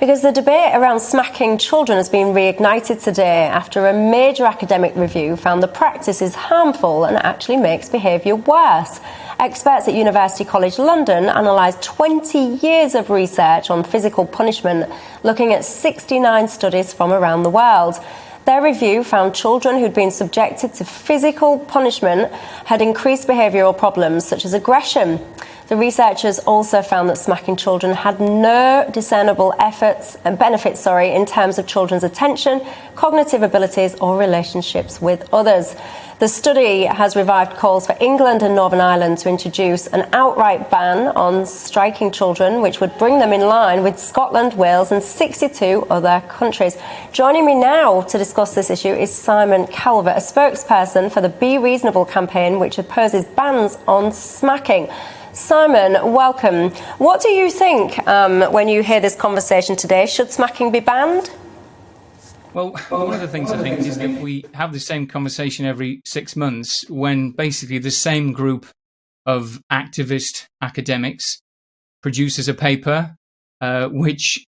Because the debate around smacking children has been reignited today after a major academic review found the practice is harmful and actually makes behaviour worse. Experts at University College London analysed 20 years of research on physical punishment, looking at 69 studies from around the world. Their review found children who'd been subjected to physical punishment had increased behavioural problems such as aggression. The researchers also found that smacking children had no discernible benefits in terms of children's attention, cognitive abilities or relationships with others. The study has revived calls for England and Northern Ireland to introduce an outright ban on striking children, which would bring them in line with Scotland, Wales and 62 other countries. Joining me now to discuss this issue is Simon Calvert, a spokesperson for the Be Reasonable campaign, which opposes bans on smacking. Simon, welcome. What do you think when you hear this conversation today? Should smacking be banned? Well, one of the things I think is that we have the same conversation every 6 months when basically the same group of activist academics produces a paper which,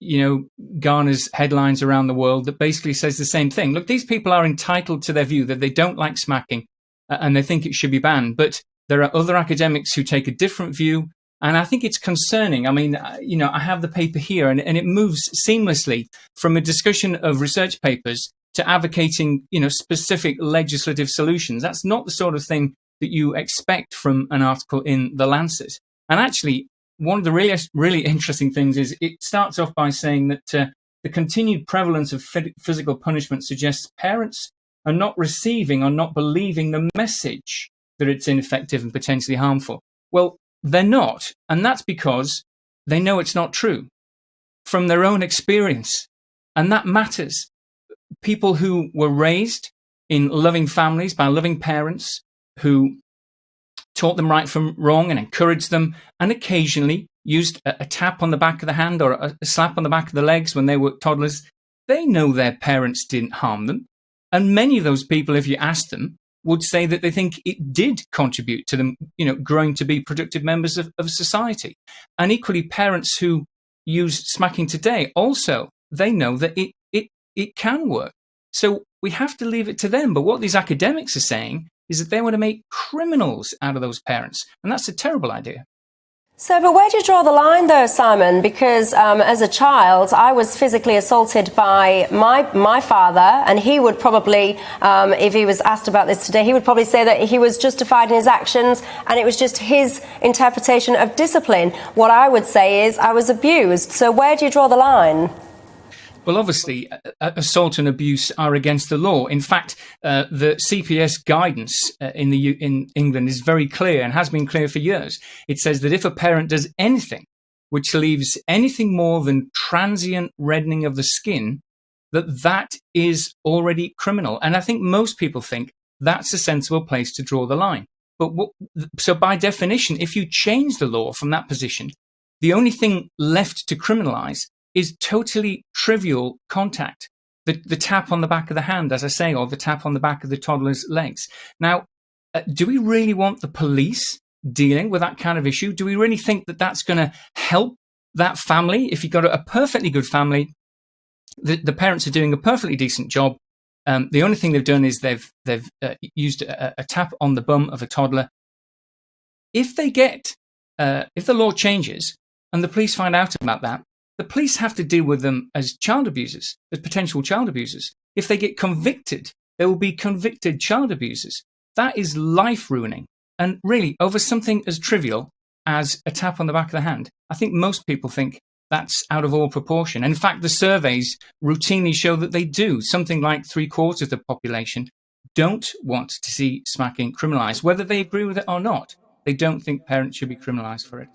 garners headlines around the world that basically says the same thing. Look, these people are entitled to their view that they don't like smacking and they think it should be banned. But there are other academics who take a different view. And I think it's concerning. I mean, I have the paper here and it moves seamlessly from a discussion of research papers to advocating, specific legislative solutions. That's not the sort of thing that you expect from an article in The Lancet. And actually, one of the really interesting things is it starts off by saying that the continued prevalence of physical punishment suggests parents are not receiving or not believing the message that it's ineffective and potentially harmful. Well, they're not, and that's because they know it's not true from their own experience, and that matters. People who were raised in loving families by loving parents who taught them right from wrong and encouraged them and occasionally used a tap on the back of the hand or a slap on the back of the legs when they were toddlers, they know their parents didn't harm them. And many of those people, if you ask them, would say that they think it did contribute to them, growing to be productive members of society. And equally, parents who use smacking today also, they know that it can work. So we have to leave it to them. But what these academics are saying is that they want to make criminals out of those parents. And that's a terrible idea. So, but where do you draw the line, though, Simon? Because as a child, I was physically assaulted by my father, and he would probably, if he was asked about this today, he would probably say that he was justified in his actions, and it was just his interpretation of discipline. What I would say is I was abused. So where do you draw the line? Well, obviously, assault and abuse are against the law. In fact, the CPS guidance in England is very clear and has been clear for years. It says that if a parent does anything which leaves anything more than transient reddening of the skin, that is already criminal. And I think most people think that's a sensible place to draw the line. But so by definition, if you change the law from that position, the only thing left to criminalize is totally trivial contact. The tap on the back of the hand, as I say, or the tap on the back of the toddler's legs. Now, do we really want the police dealing with that kind of issue? Do we really think that that's going to help that family? If you've got a perfectly good family, the parents are doing a perfectly decent job. The only thing they've done is they've used a tap on the bum of a toddler. If the law changes and the police find out about that, the police have to deal with them as child abusers, as potential child abusers. If they get convicted, they will be convicted child abusers. That is life ruining. And really, over something as trivial as a tap on the back of the hand, I think most people think that's out of all proportion. In fact, the surveys routinely show that they do. Something like 3/4 of the population don't want to see smacking criminalised, whether they agree with it or not. They don't think parents should be criminalised for it.